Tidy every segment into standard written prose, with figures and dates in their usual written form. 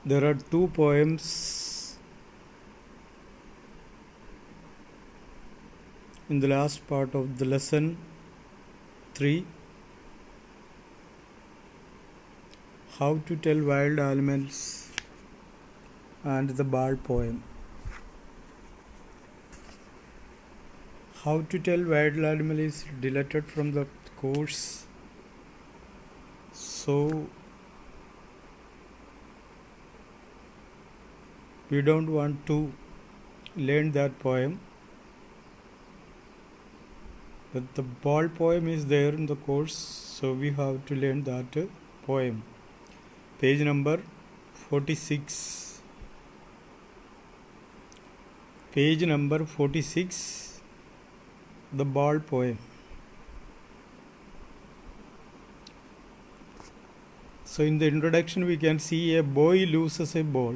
There are two poems in the last part of the lesson 3. How to tell wild animals and the bard poem. How to tell wild animal is deleted from the course. So we don't want to learn that poem. But the bald poem is there in the course, so we have to learn that poem. Page number 46. Page number 46, the bald poem. So in the introduction we can see a boy loses a ball.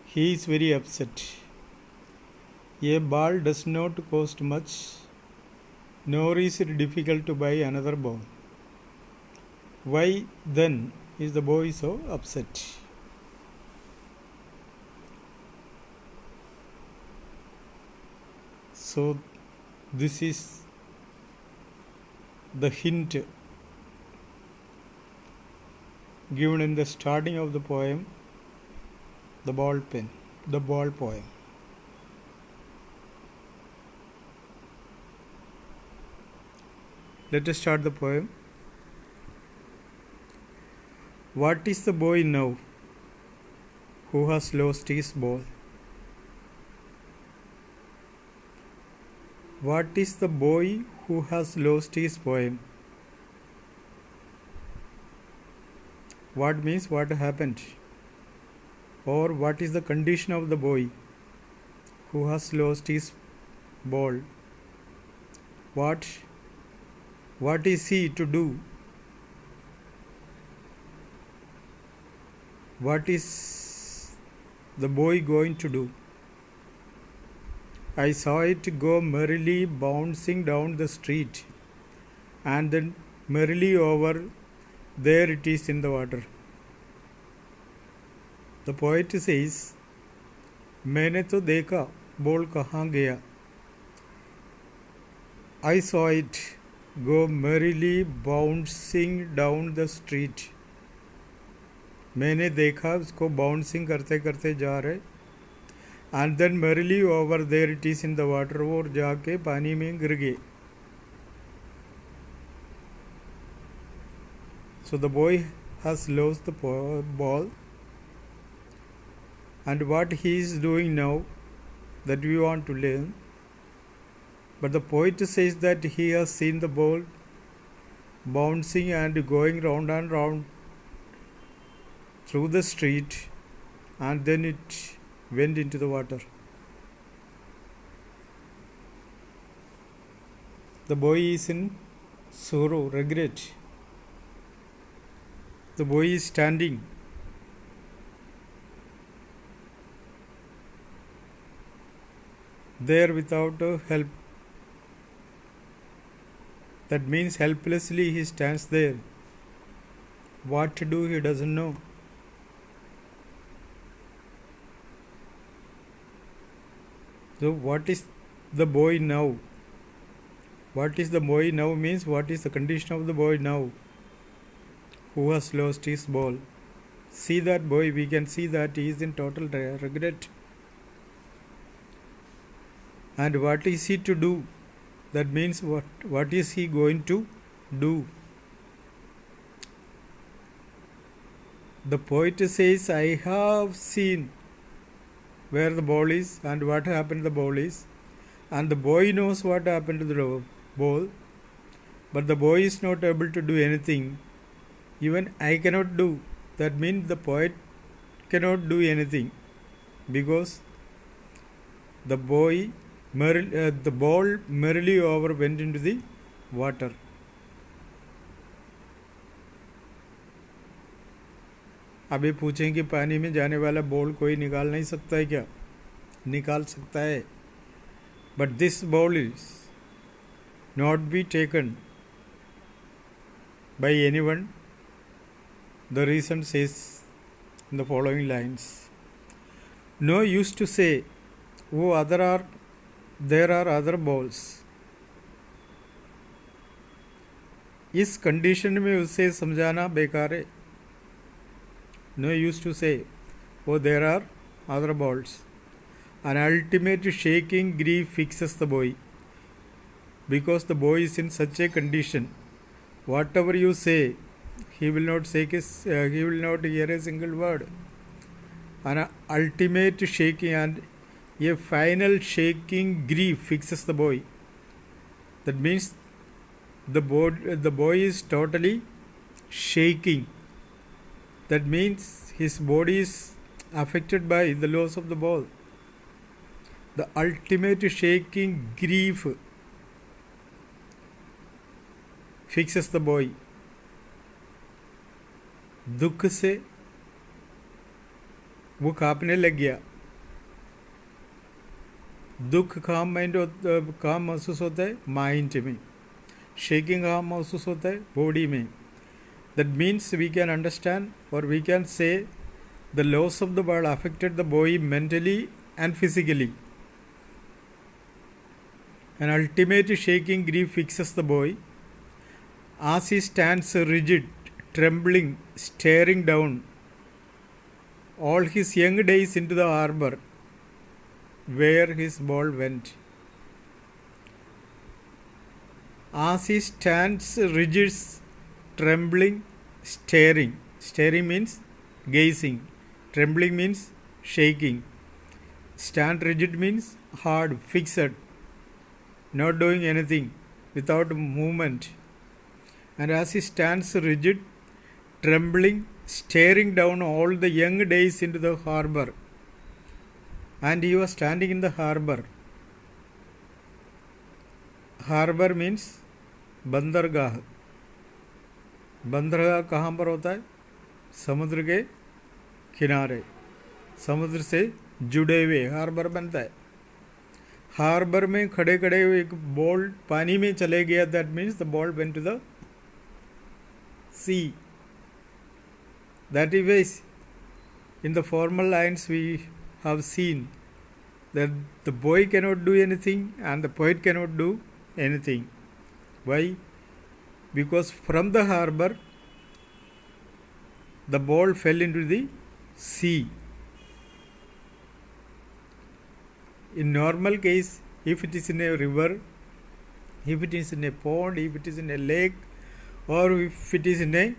He is very upset. A ball does not cost much, nor is it difficult to buy another ball. Why then is the boy so upset? So this is the hint given in the starting of the poem, the ball poem. Let us start the poem. What is the boy now who has lost his ball? What is the boy who has lost his poem? What means what happened? Or what is the condition of the boy who has lost his ball? What is he to do? What is the boy going to do? I saw it go merrily bouncing down the street, and then merrily over, there it is in the water. The poet says, मैंने तो देखा ball कहाँ गया. I saw it go merrily bouncing down the street. मैंने देखा उसको bouncing करते करते जा रहे. And then merrily over, there it is in the water, और जाके पानी में गिर गए. So the boy has lost the ball, and what he is doing now, that we want to learn. But the poet says that he has seen the ball bouncing and going round and round through the street, and then it went into the water. The boy is in sorrow, regret. The boy is standing. There without help. That means helplessly he stands there. What to do he doesn't know. So what is the boy now? What is the boy now means what is the condition of the boy now who has lost his ball? See that boy, we can see that he is in total regret. And what is he to do? That means what is he going to do? The poet says, I have seen where the ball is and what happened to the ball is, and the boy knows what happened to the ball, but the boy is not able to do anything. Even I cannot do. That means the poet cannot do anything, because the ball merrily over went into the water. अभी पूछें कि पानी में जाने वाला ball कोई निकाल नहीं सकता है क्या? निकाल सकता है. But this ball is not be taken by anyone. The reason says in the following lines. No use to say, oh, there are other balls. इस कंडीशन में उसे समझाना बेकार है. No use to say, oh, there are other balls. An ultimate shaking grief fixes the boy, because the boy is in such a condition. Whatever you say, he will not hear a single word. An ultimate shaking and a final shaking grief fixes the boy. That means the boy is totally shaking. That means his body is affected by the loss of the ball. The ultimate shaking grief fixes the boy. दुख से वो कांपने लग गया. दुख काम महसूस होता है माइंड में. शेकिंग काम महसूस होता है बॉडी में. That means we can understand, or we can say, the loss of the ball affected the boy mentally and physically. An ultimate shaking grief fixes the boy. As he stands rigid, trembling, staring down all his young days into the harbor where his ball went. As he stands rigid, trembling, staring. Staring means gazing. Trembling means shaking. Stand rigid means hard, fixed, not doing anything, without movement. And as he stands rigid, trembling, staring down all the young days into the harbor. And he was standing in the harbor. Harbor means बंदरगाह. बंदरगाह कहाँ पर होता है? समुद्र के किनारे, समुद्र से जुड़े हुए हार्बर बनता है. हार्बर में खड़े खड़े एक बॉल पानी में चले गया. That means the ball went to the sea. That is, in the formal lines we have seen that the boy cannot do anything and the poet cannot do anything. Why? Because from the harbor the ball fell into the sea. In normal case, if it is in a river, if it is in a pond, if it is in a lake, or if it is in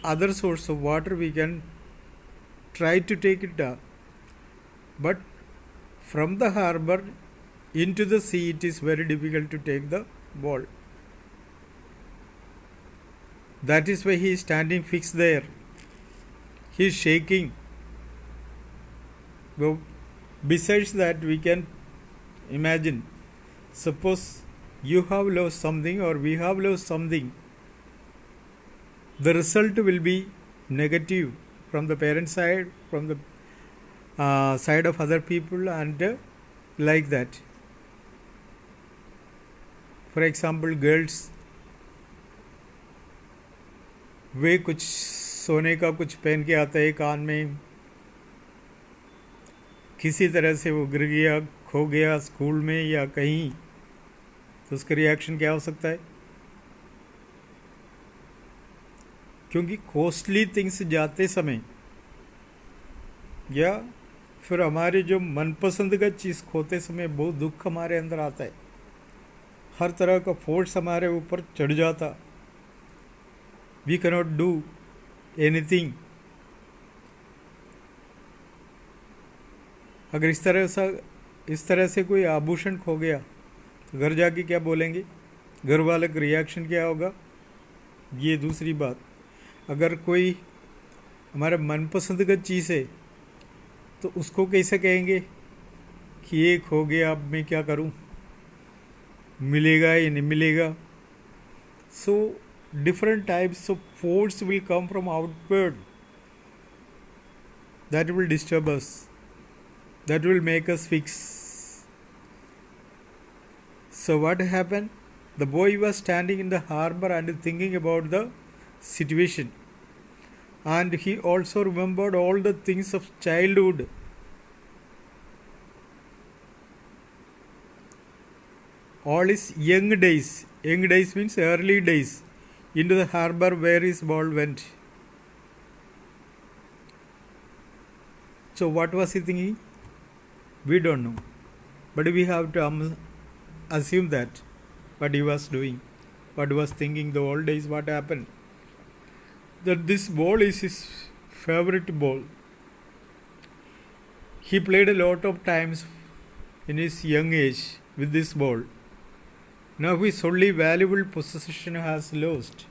other source of water, we can try to take it up. But from the harbor into the sea, it is very difficult to take the ball. That is why he is standing fixed there. He is shaking. Well, besides that, we can imagine, suppose you have lost something or we have lost something, the result will be negative from the parent side, from the side of other people, and like that. For example, girls, वे कुछ सोने का कुछ पहन के आता है कान में, किसी तरह से वो गिर गया, खो गया स्कूल में या कहीं, तो उसका रिएक्शन क्या हो सकता है? क्योंकि कॉस्टली थिंग्स जाते समय या फिर हमारे जो मनपसंद का चीज़ खोते समय बहुत दुख हमारे अंदर आता है. हर तरह का फोर्स हमारे ऊपर चढ़ जाता. We can not do anything. अगर इस तरह से कोई आभूषण खो गया तो घर जाके क्या बोलेंगे? घर वाले का रिएक्शन क्या होगा? ये दूसरी बात. अगर कोई हमारा मनपसंद का चीज़ है तो उसको कैसे कहेंगे कि ये खो गया, अब मैं क्या करूं, मिलेगा या नहीं मिलेगा? सो different types of force will come from outward that will disturb us, that will make us fix. So what happened? The boy was standing in the harbor and thinking about the situation. And he also remembered all the things of childhood. All his young days means early days, into the harbor where his ball went. So what was he thinking? We don't know. But we have to assume that what he was doing, what he was thinking the old days, what happened. That this ball is his favorite ball. He played a lot of times in his young age with this ball. Now his only valuable possession has lost.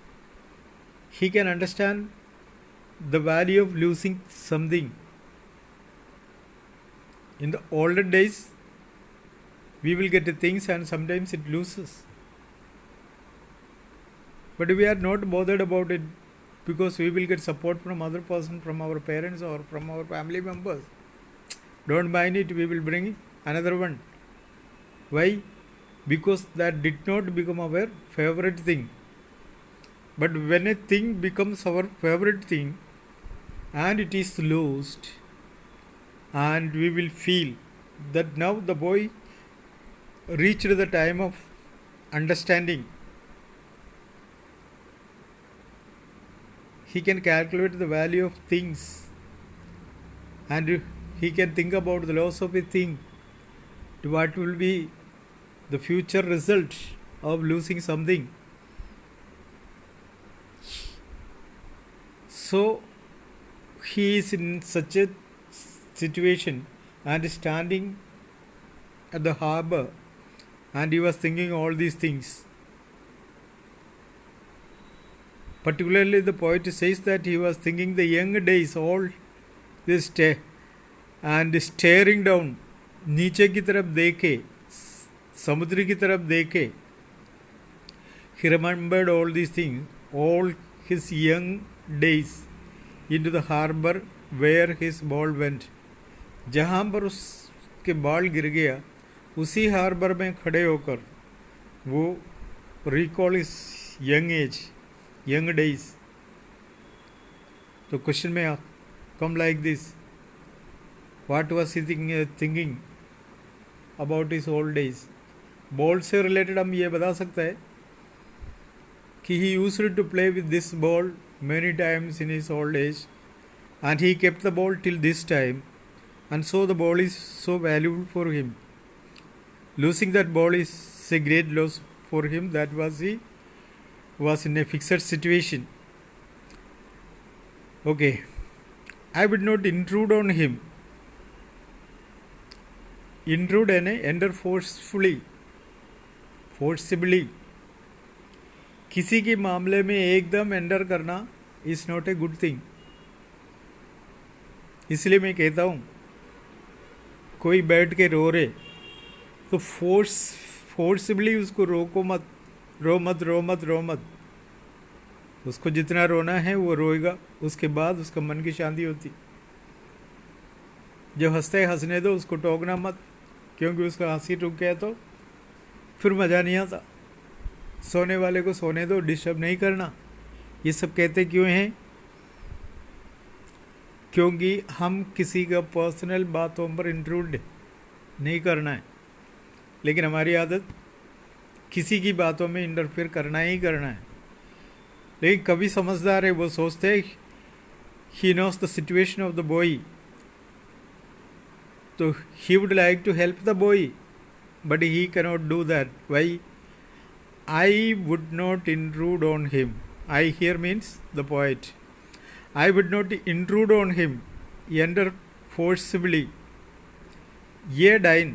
He can understand the value of losing something. In the older days, we will get the things and sometimes it loses. But we are not bothered about it because we will get support from other person, from our parents or from our family members. Don't mind it, we will bring another one. Why? Because that did not become our favorite thing. But when a thing becomes our favorite thing and it is lost, and we will feel that now the boy reached the time of understanding. He can calculate the value of things and he can think about the loss of a thing, what will be the future result of losing something. So he is in such a situation and standing at the harbor and he was thinking all these things. Particularly the poet says that he was thinking the young days, all this and staring down, नीचे की तरफ देखे, समुद्र की तरफ देखे. He remembered all these things, all his young days, into the harbor where his ball went. जहाँ पर उसके बॉल गिर गया, उसी हार्बर में खड़े होकर वो रिकॉल इस यंग एज, यंग डेज. तो क्वेश्चन में come like this, what was he thinking about his old days. Ball से रिलेटेड हम ये बता सकते हैं कि he used to play with this ball many times in his old age and he kept the ball till this time, and so the ball is so valuable for him. Losing that ball is a great loss for him. That was he was in a fixed situation. Okay, I would not intrude on him. Intrude यानी enter forcibly. किसी के मामले में एकदम enter करना is not a good thing. इसलिए मैं कहता हूँ कोई बैठ के रो रहे तो फोर्सबली उसको रोको मत, रो मत. उसको जितना रोना है वो रोएगा, उसके बाद उसका मन की शांति होती. जो हंसते हंसने दो, उसको टोकना मत, क्योंकि उसका हंसी रुक गया तो फिर मज़ा नहीं आता. सोने वाले को सोने दो, डिस्टर्ब नहीं करना. ये सब कहते क्यों हैं? क्योंकि हम किसी का पर्सनल बातों पर इंट्रूड नहीं करना है, लेकिन हमारी आदत किसी की बातों में इंटरफेयर करना ही करना है. लेकिन कभी समझदार है, वो सोचते हैं he knows the situation of the boy, तो he would like to help the boy, but he cannot do that. Why? I would not intrude on him. I here means the poet. I would not intrude on him, enter forcibly. ये dime,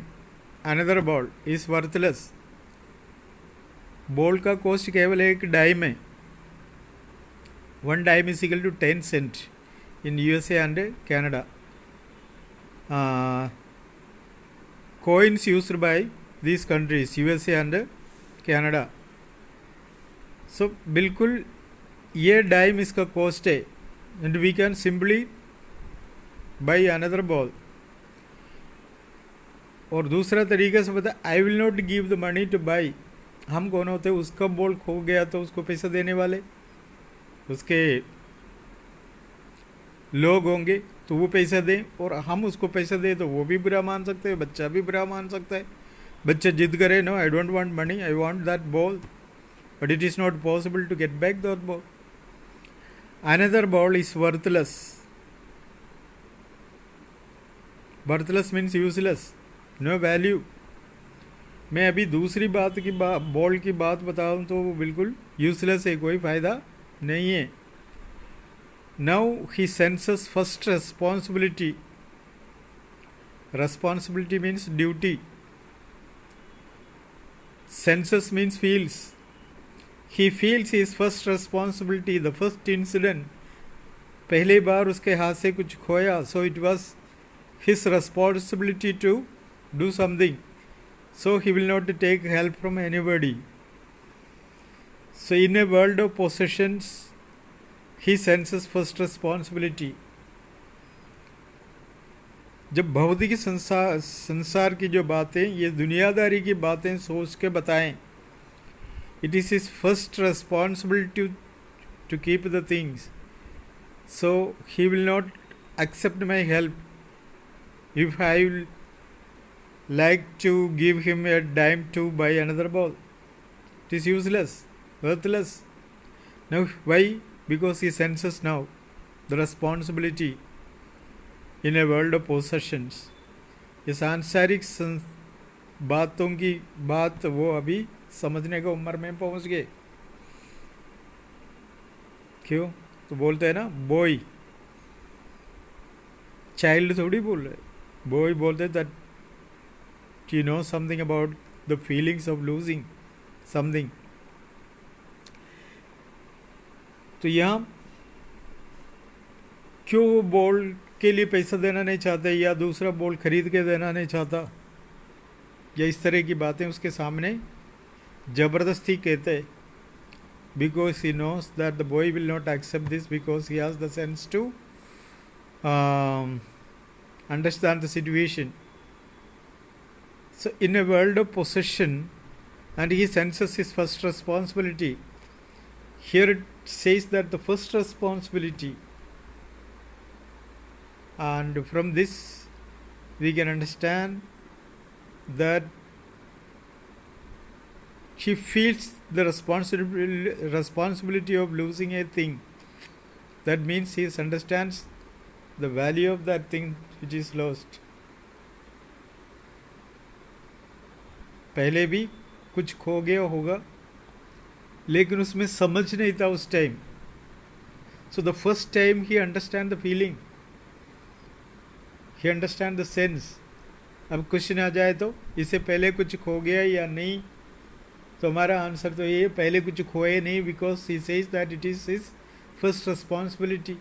another ball is worthless. Ball का cost केवल एक dime है. 1 dime is equal to 10 cents in USA and Canada. Coins used by these countries, USA and Canada. सो बिल्कुल ये dime इसका cost है, and we can simply buy another ball. और दूसरा तरीका से बता, I will not give the money to buy. हम कौन होते हैं? उसका बॉल खो गया तो उसको पैसा देने वाले उसके लोग होंगे, तो वो पैसा दें, और हम उसको पैसा दें तो वो भी बुरा मान सकते हैं, बच्चा भी बुरा मान सकता है। बच्चा जिद करे, no I don't want money, I want that ball, but it is not possible to get back that ball. Another ball is worthless. Worthless means useless, no value. मैं अभी दूसरी बात की बॉल की बात बताऊं तो वो बिल्कुल यूजलेस है, कोई फ़ायदा नहीं है. Now he senses first responsibility. Responsibility means duty. Senses means feels. He feels his first responsibility, the first incident. पहली बार उसके हाथ से कुछ खोया, so it was his responsibility to do something. So he will not take help from anybody. So in a world of possessions, he senses first responsibility. जब भौतिक संसार की जो बातें, ये दुनियादारी की बातें सोच के बताएं, it is his first responsibility to keep the things. So he will not accept my help if I will like to give him a dime to buy another ball. It is useless, worthless. Now why? Because he senses now the responsibility in a world of possessions. ये सांसारिक बातों की बात वो अभी समझने की उम्र में पहुंच गए. क्यों? तो बोलते हैं ना बॉय, चाइल्ड थोड़ी बोल रहे, बॉय बोलते that you know something about the feelings of losing something. तो यहाँ क्यों वो बॉल के लिए पैसा देना नहीं चाहते, या दूसरा बॉल खरीद के देना नहीं चाहता, या इस तरह की बातें उसके सामने ज़बरदस्ती कहते हैं. Because he knows that the boy will not accept this, because he has the sense to understand the situation. So in a world of possession, and he senses his first responsibility. Here it says that the first responsibility, and from this we can understand that he feels the responsibility of losing a thing. That means he understands the value of that thing which is lost. पहले भी कुछ खो गया होगा, लेकिन उसमें समझ नहीं था उस time. So the first time he understand the feeling, he understand the sense. अब क्वेश्चन आ जाए तो इससे पहले कुछ खो गया या नहीं, तो हमारा आंसर तो ये पहले कुछ खोए नहीं, because he says that it is his first responsibility.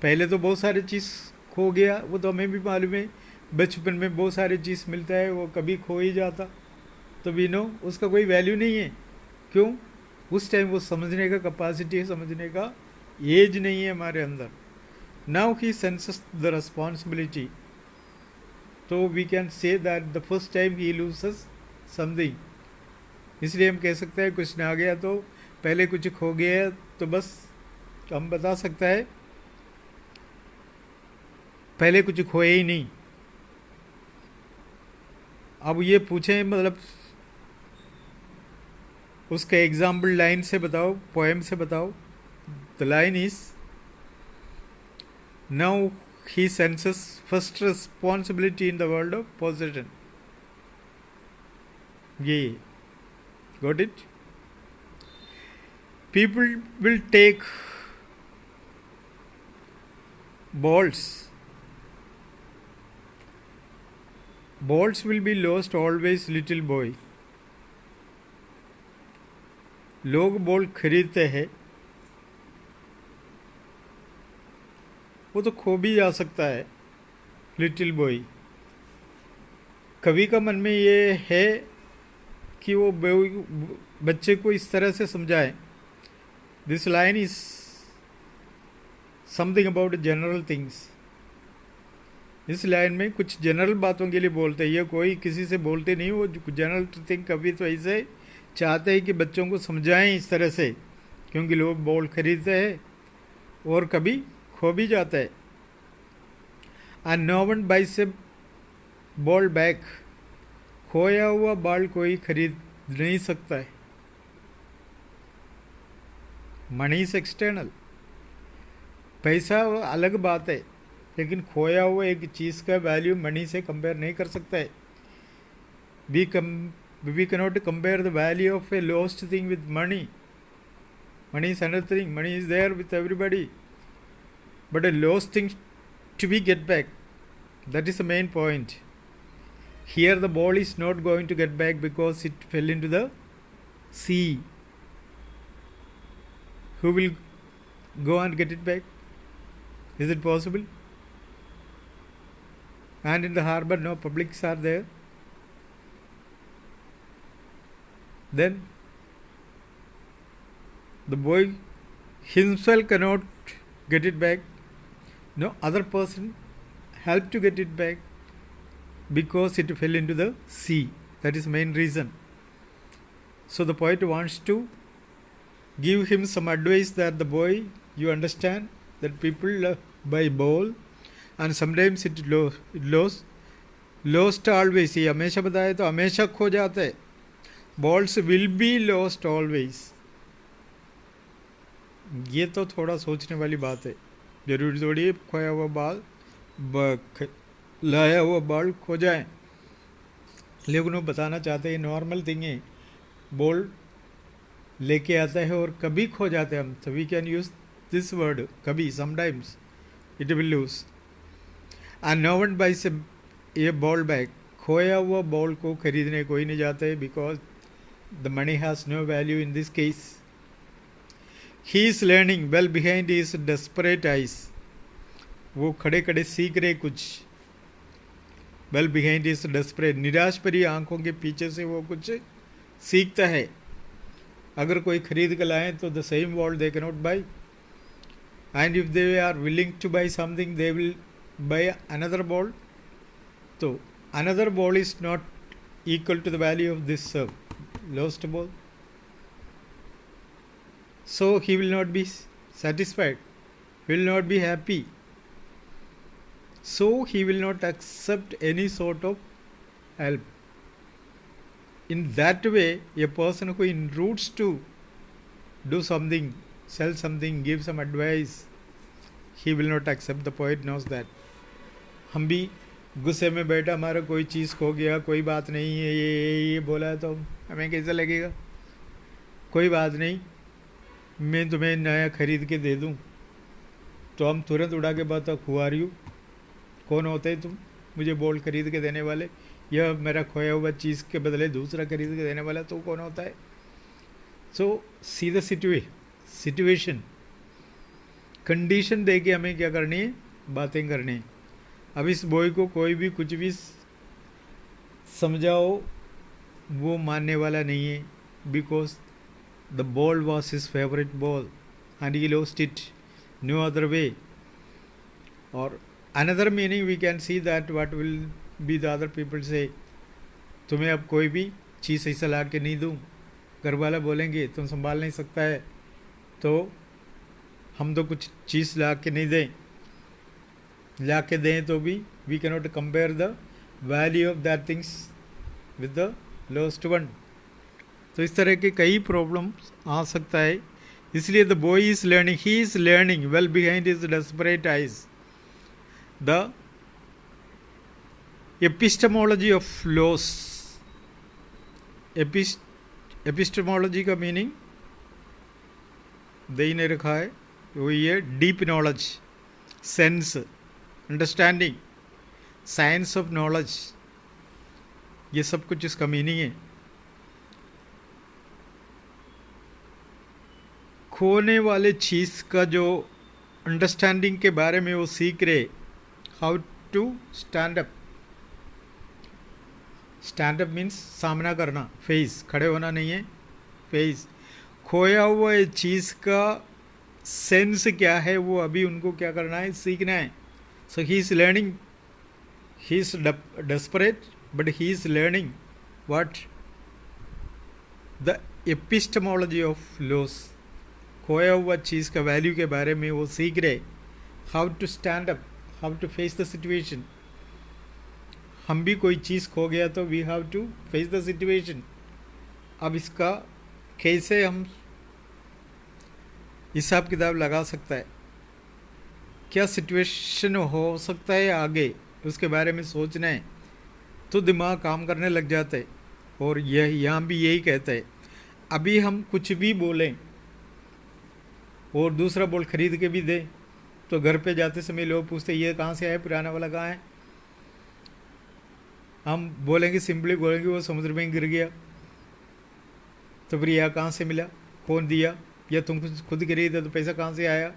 पहले तो बहुत सारी चीज़ खो गया, वो तो हमें भी मालूम है, बचपन में बहुत सारी चीज़ मिलता है, वो कभी खो ही जाता, तो वी नो उसका कोई वैल्यू नहीं है. क्यों? उस टाइम वो समझने का कैपेसिटी है, समझने का एज नहीं है हमारे अंदर. Now he senses the responsibility, तो we can say that the first time he loses something. इसलिए हम कह सकते हैं कुछ ना गया तो पहले कुछ खो गया, तो बस हम बता सकता है पहले कुछ खोए ही नहीं. अब ये पूछें, मतलब उसका एग्जाम्पल लाइन से बताओ, पोएम से बताओ. The line is, now he senses first responsibility in the world of possession. ये got it. People will take balls. Balls will be lost always, little boy. लोग बॉल खरीदते हैं, वो तो खो भी जा सकता है, लिटिल बॉय. कवि का मन में ये है कि वो बच्चे को इस तरह से समझाए. This line is something about general things. इस लाइन में कुछ जनरल बातों के लिए बोलते हैं, ये कोई किसी से बोलते नहीं, वो जनरल थिंग कभी तो ऐसे चाहते हैं कि बच्चों को समझाएं इस तरह से, क्योंकि लोग बॉल खरीदते हैं और कभी खो भी जाता है। And no one buys a ball back, खोया हुआ बॉल कोई खरीद नहीं सकता है। मनी इज एक्सटर्नल, पैसा अलग बात है, लेकिन खोया हुआ एक चीज़ का वैल्यू मनी से कंपेयर नहीं कर सकता है। We cannot compare the value of a lost thing with money. Money is another thing. Money is there with everybody. But a lost thing to be get back. That is the main point. Here the ball is not going to get back because it fell into the sea. Who will go and get it back? Is it possible? And in the harbor, no publics are there. Then the boy himself cannot get it back. No other person helped to get it back because it fell into the sea. That is the main reason. So the poet wants to give him some advice that the boy, you understand that people buy ball and sometimes it lost always. ये हमेशा बताए तो हमेशा खो जाता है। Balls will be lost always. ये तो थोड़ा सोचने वाली बात है। जरूरी थोड़ी खोया हुआ बॉल लाया हुआ बॉल खो जाए, लेकिन वो बताना चाहते हैं नॉर्मल थिंग है। बॉल लेके आता है और कभी खो जाते हैं हम, तो we can use this word कभी, sometimes it will lose. And no one buys a ball back, खोया हुआ बॉल को खरीदने कोई नहीं जाता है, because the money has no value in this case. He is learning well behind his desperate eyes. वो खड़े खड़े सीख रहे कुछ। well behind his desperate, निराश भरी आंखों के पीछे से वो कुछ सीखता है। अगर कोई खरीद कर लाए तो the same ball they cannot buy, and if they are willing to buy something they will buy another ball. तो another ball is not equal to the value of this lost ball. So he will not be satisfied, will not be happy. So he will not accept any sort of help. In that way, a person who intrudes to do something, sell something, give some advice, he will not accept. The poet knows that. हम भी गुस्से में बैठा, हमारा कोई चीज़ खो गया, कोई बात नहीं है, ये बोला है तो हमें कैसा लगेगा? कोई बात नहीं, मैं तुम्हें नया खरीद के दे दूं, तो हम तुरंत उड़ा के बात हु आर यू, कौन होते हैं तुम मुझे बॉल खरीद के देने वाले, यह मेरा खोया हुआ चीज़ के बदले दूसरा खरीद के देने वाला तो कौन होता है? सो सी द सिचुएशन, कंडीशन दे के हमें क्या करनी है, बातें करनी है। अब इस बॉय को कोई भी कुछ भी समझाओ वो मानने वाला नहीं है, because the ball was his favourite ball and he lost it, no other way. और another meaning we can see that what will be the other people से, तुम्हें अब कोई भी चीज़ ऐसा ला के नहीं दूँ, घर वाला बोलेंगे तुम संभाल नहीं सकता है, तो हम तो कुछ चीज़ ला के नहीं दें, ला के दें तो भी we can not compare the value of that things with the lost one. तो इस तरह के कई प्रॉब्लम्स आ सकता है। इसलिए the boy is learning, he is learning well behind his desperate eyes. The epistemology of loss, epistemology का meaning दे ने रखा है, वही है deep knowledge, sense, understanding, science of knowledge, ये सब कुछ इसका मीनिंग है। खोने वाले चीज़ का जो अंडरस्टैंडिंग के बारे में वो सीख रहे, how to stand up. Stand up means सामना करना, फेस, खड़े होना नहीं है, फेस। खोया हुआ चीज़ का सेंस क्या है वो अभी उनको क्या करना है, सीखना है। So he is learning, he is desperate but he is learning what the epistemology of loss, खोया हुआ चीज़ का वैल्यू के बारे में वो सीख रहे, how to stand up, how to face the situation. हम भी कोई चीज़ खो गया तो we have to face the situation. अब इसका कैसे हम हिसाब किताब लगा सकता है, क्या सिचुएशन हो सकता है आगे, उसके बारे में सोचना है तो दिमाग काम करने लग जाता है। और यह यहाँ भी यही कहता है, अभी हम कुछ भी बोलें और दूसरा बोल खरीद के भी दे तो घर पे जाते समय लोग पूछते ये कहाँ से आया, पुराना वाला कहाँ है। हम बोलेंगे, सिंपली बोलेंगे वो समुद्र में गिर गया, तो फिर यह कहाँ से मिला, कौन दिया, या तुम खुद खरीदे तो पैसा कहाँ से आया,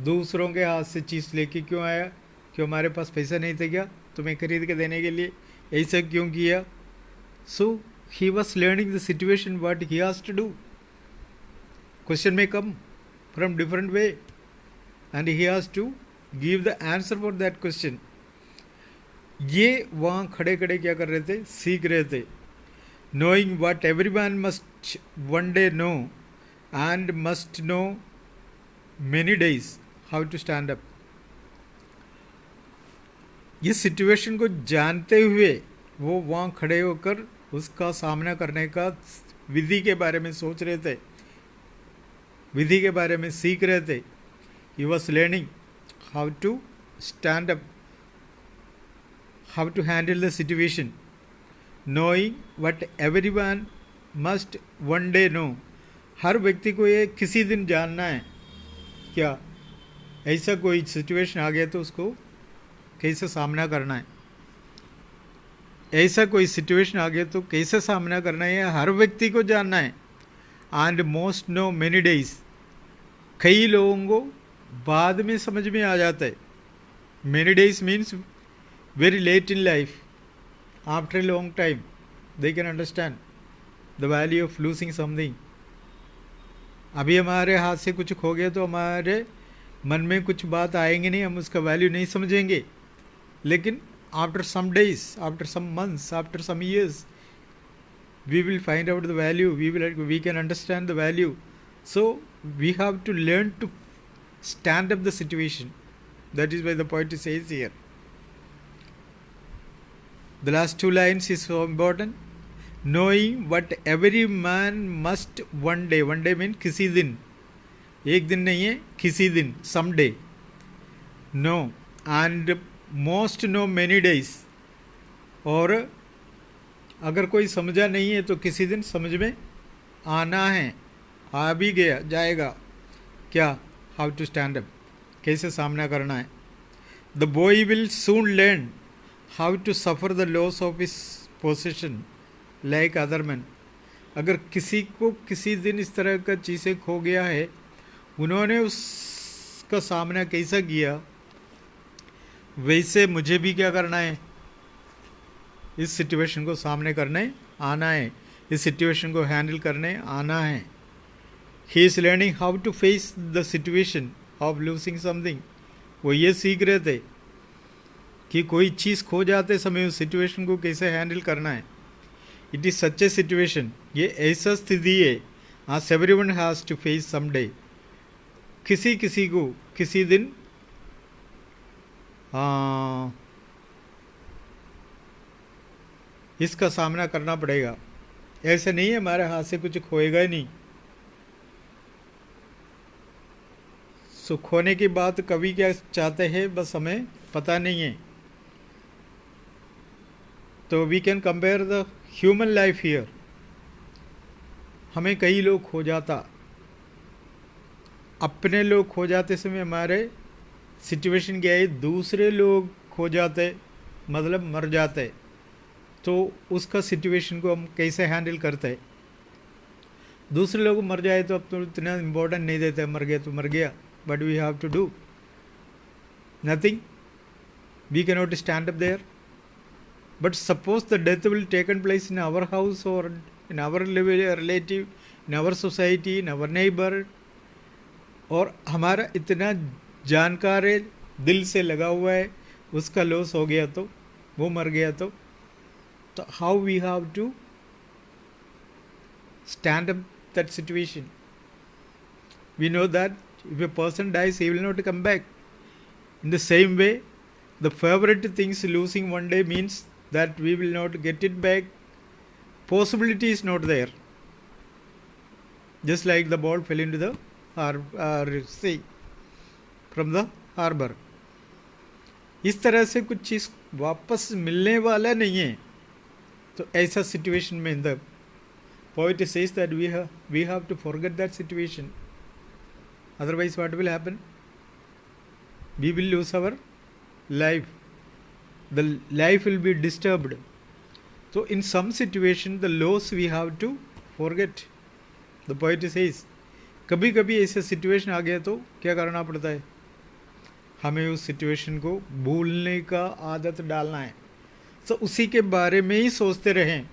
दूसरों के हाथ से चीज़ लेके क्यों आया, क्यों हमारे पास पैसा नहीं था क्या तुम्हें खरीद के देने के लिए, ऐसा क्यों किया। So he was learning the situation what he has to do. Question में come from different way and he has to give the answer for that question. ये वहाँ खड़े खड़े क्या कर रहे थे, सीख रहे थे। Knowing what everyone must one day know and must know many days how to stand up. इस सिचुएशन को जानते हुए वो वहाँ खड़े होकर उसका सामना करने का विधि के बारे में सोच रहे थे, विधि के बारे में सीख रहे थे। He was learning how to stand up, how to handle the situation, knowing what everyone must one day know. हर व्यक्ति को ये किसी दिन जानना है, क्या ऐसा कोई सिचुएशन आ गया तो उसको कैसे सामना करना है, ऐसा कोई सिचुएशन आ गया तो कैसे सामना करना है, हर व्यक्ति को जानना है। And most no many days, कई लोगों को बाद में समझ में आ जाता है। Many days means very late in life, after a long time they can understand the value of losing something. अभी हमारे हाथ से कुछ खो गया तो हमारे मन में कुछ बात आएंगे नहीं, हम उसका वैल्यू नहीं समझेंगे। लेकिन after some days, after some months, after some years we will find out the value, we can understand the value. So we have to learn to stand up the situation. That is why the poet says here. The last two lines is so important. Knowing what every man must one day means किसी दिन, एक दिन नहीं है, किसी दिन, someday. No, and most no many days. और अगर कोई समझा नहीं है तो किसी दिन समझ में आना है, आ भी गया जाएगा। क्या, हाउ टू स्टैंड अप, कैसे सामना करना है। The boy will soon learn how to suffer the loss of his position like other man. अगर किसी को किसी दिन इस तरह का चीज़ें खो गया है, उन्होंने उसका सामना कैसा किया, वैसे मुझे भी क्या करना है, इस सिचुएशन को सामने करने आना है, इस सिचुएशन को हैंडल करने आना है। He is learning how to face the situation of losing something. वो ये सीख रहे थे कि कोई चीज़ खो जाते समय उस सिचुएशन को कैसे हैंडल करना है। It is such a situation, ये ऐसा स्थिति है, आज everyone has to face some day. किसी किसी को किसी दिन इसका सामना करना पड़ेगा। ऐसे नहीं है हमारे हाथ से कुछ खोएगा ही नहीं। सो खोने की बात कभी क्या चाहते हैं बस हमें पता नहीं है। तो we can compare the human life here. हमें कई लोग खो जाता, अपने लोग खो जाते समय हमारे सिचुएशन क्या है, दूसरे लोग खो जाते मतलब मर जाते, तो उसका सिचुएशन को हम कैसे हैंडल करते हैं। दूसरे लोग मर जाए तो अब तो इतना इम्पोर्टेंट नहीं देते, मर गया तो मर गया, but we have to do nothing, we can not stand up there. But suppose the death will taken place in our house और in our relative, in our society, in our neighbour, और हमारा इतना जानकार है, दिल से लगा हुआ है, उसका लॉस हो गया तो, वो मर गया तो how we have to stand up that situation. We know that if a person dies, he will not come back. In the same way, the favorite things losing one day means that we will not get it back. Possibility is not there. Just like the ball fell into the sea from the harbor. इस तरह से कुछ चीज़ वापस मिलने वाला नहीं है. तो ऐसा सिचुएशन में the poet says that we have to forget that situation. Otherwise, what will happen? We will lose our life. The life will be disturbed. So in some situation, the loss we have to forget. The poet says, कभी कभी ऐसा situation आ गया तो क्या करना पड़ता है? हमें उस सिचुएशन को भूलने का आदत डालना है. तो उसी के बारे में ही सोचते रहें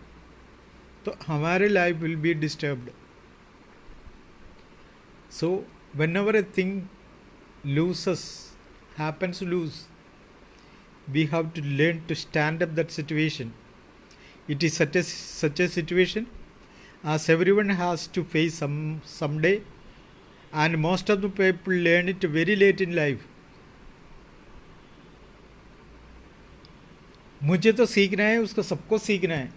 तो हमारे life will be disturbed. So whenever a thing happens to lose, we have to learn to stand up that situation. It is such a situation as everyone has to face someday, and most of the people learn it very late in life. मुझे तो सीखना है, उसको सबको सीखना है.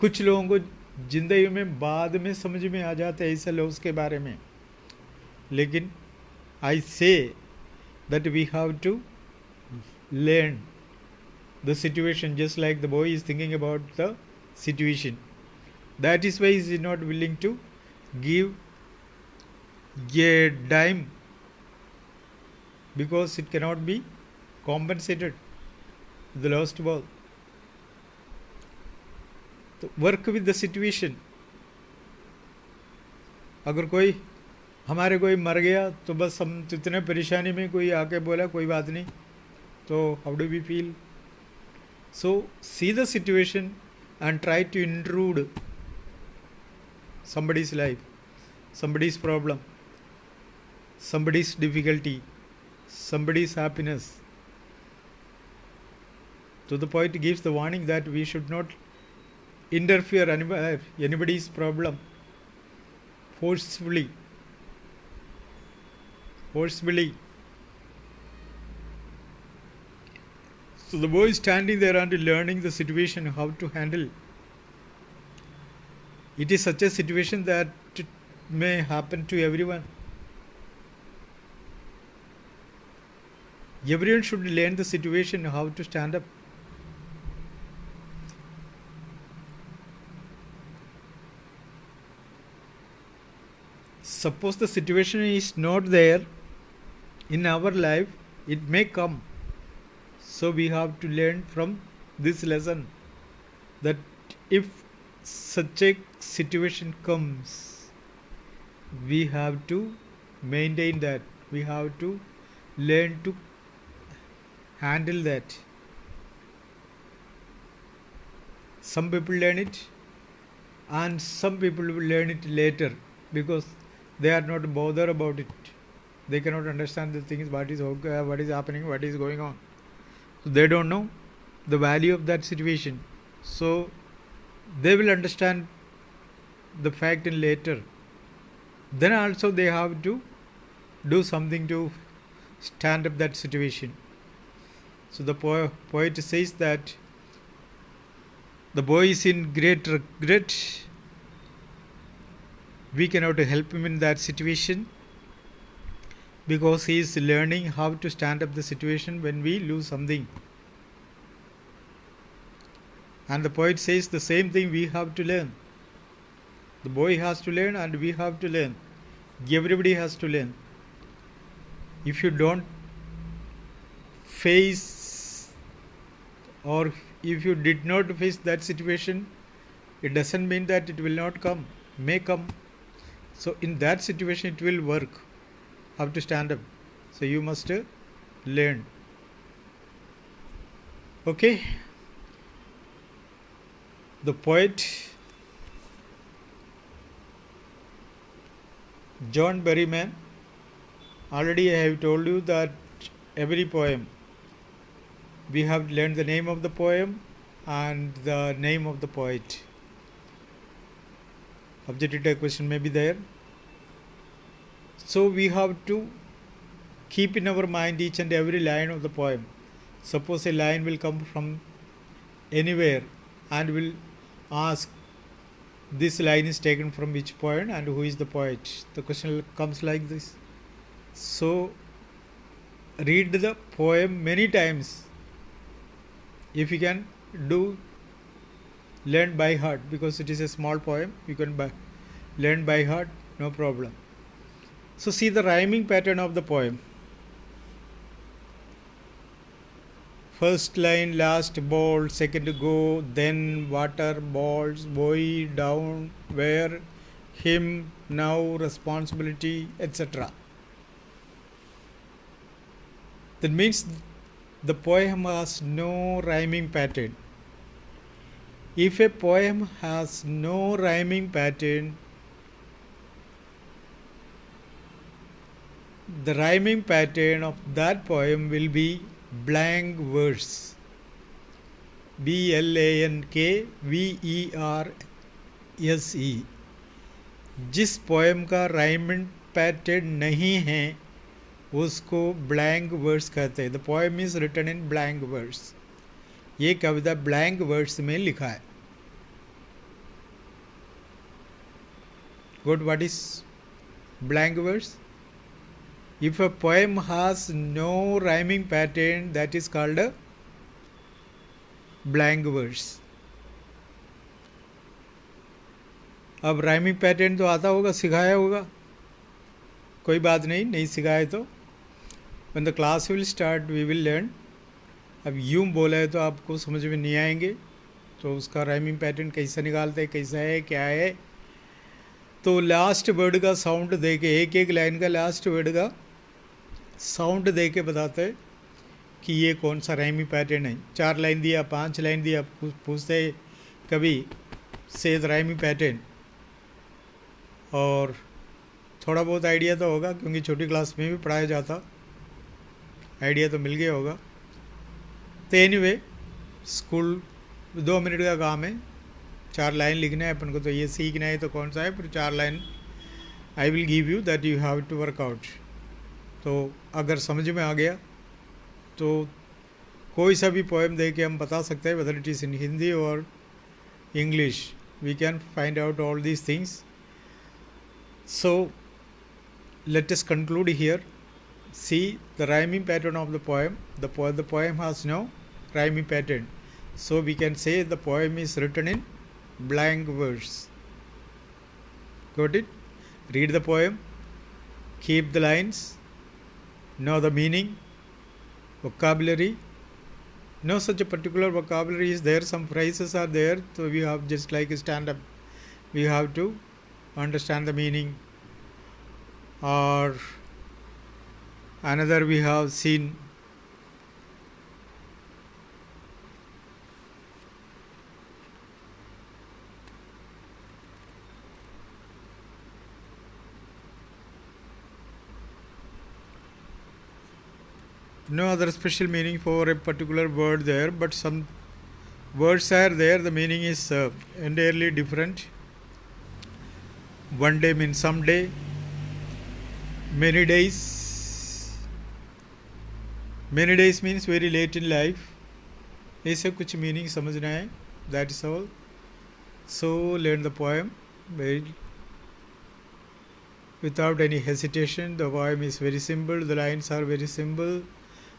कुछ लोगों को जिंदगी में बाद में समझ में आ जाते हैं ऐसे लोग उसके बारे में. लेकिन I say that we have to learn the situation just like the boy is thinking about the situation. That is why is not willing to give a dime because it cannot be compensated the lost ball. तो work with the situation. अगर कोई हमारे कोई मर गया तो बस हम इतने परेशानी में कोई आके बोला कोई बात नहीं, तो how do we feel? So see the situation and try to intrude somebody's life, somebody's problem, somebody's difficulty, somebody's happiness. So the poet gives the warning that we should not interfere anybody's problem forcefully. So the boy is standing there and learning the situation, how to handle. It is such a situation that it may happen to everyone. Everyone should learn the situation, how to stand up. Suppose the situation is not there in our life, it may come. So we have to learn from this lesson that if such a situation comes, we have to maintain that. We have to learn to handle that. Some people learn it and some people will learn it later because they are not bothered about it. They cannot understand the things, what is happening, what is going on. So they don't know the value of that situation. So they will understand the fact in later. Then also they have to do something to stand up that situation. So the poet says that the boy is in great regret. We cannot help him in that situation because he is learning how to stand up the situation when we lose something. And the poet says the same thing we have to learn. The boy has to learn and we have to learn. Everybody has to learn. If you don't face or if you did not face that situation, it doesn't mean that it will not come. May come. So in that situation it will work. How to stand up. So you must learn. Okay. The poet John Berryman, already I have told you that every poem we have learned the name of the poem and the name of the poet. Objective type question may be there. So we have to keep in our mind each and every line of the poem. Suppose a line will come from anywhere and will ask this line is taken from which poem and who is the poet. The question comes like this. So read the poem many times. If you can do learn by heart, because it is a small poem, you can learn by heart, no problem. So see the rhyming pattern of the poem. First line, last ball, second go, then water, balls, boy, down, where, him, now, responsibility, etc. That means the poem has no rhyming pattern. If a poem has no rhyming pattern, the rhyming pattern of that poem will be blank verse. BLANKVERSE. जिस poem का rhyming pattern नहीं है उसको blank verse कहते हैं. The poem is written in blank verse. ये कविता blank verse में लिखा है. Good. What is blank verse? If a poem has no rhyming pattern, that is called a blank verse. अब राइमिंग पैटर्न तो आता होगा, सिखाया होगा, कोई बात नहीं, नहीं सिखाए तो when the class will start we will learn. अब यूं बोला है तो आपको समझ में नहीं आएंगे, तो उसका राइमिंग पैटर्न कैसा निकालते हैं, कैसा है, क्या है. तो लास्ट वर्ड का साउंड दे के, एक एक लाइन का लास्ट वर्ड का साउंड दे के बताते हैं कि ये कौन सा राइमिंग पैटर्न है. 4 लाइन दिया, 5 लाइन दिया, पूछते कभी से राइमिंग पैटर्न. और थोड़ा बहुत आइडिया तो होगा क्योंकि छोटी क्लास में भी पढ़ाया जाता, आइडिया तो मिल गया होगा. तो एनीवे स्कूल 2 मिनट का काम है, 4 लाइन लिखना है अपन को, तो ये सीखना है तो कौन सा है, फिर 4 line I will give you that you have to work out. तो अगर समझ में आ गया तो कोई सा भी पोएम दे के हम बता सकते हैं, whether it is in Hindi और English, we can find out all these things. So let us conclude here. See the rhyming pattern of the poem. The poem has no rhyming pattern, so we can say the poem is written in blank verse. Got it? Read the poem, keep the lines, know the meaning, vocabulary. No such a particular vocabulary is there, some phrases are there, so we have just like a stand up, we have to understand the meaning. Or another we have seen no other special meaning for a particular word there, but some words are there, the meaning is entirely different. One day means someday, many days means very late in life. ऐसे कुछ meaning समझना है, that is all. So learn the poem without any hesitation. The poem is very simple, the lines are very simple,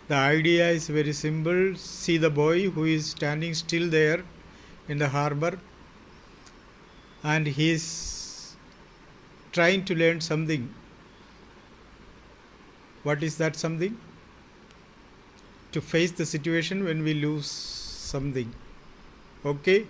the idea is very simple. See the boy who is standing still there in the harbor and he is trying to learn something. What is that something? To face the situation when we lose something. Okay?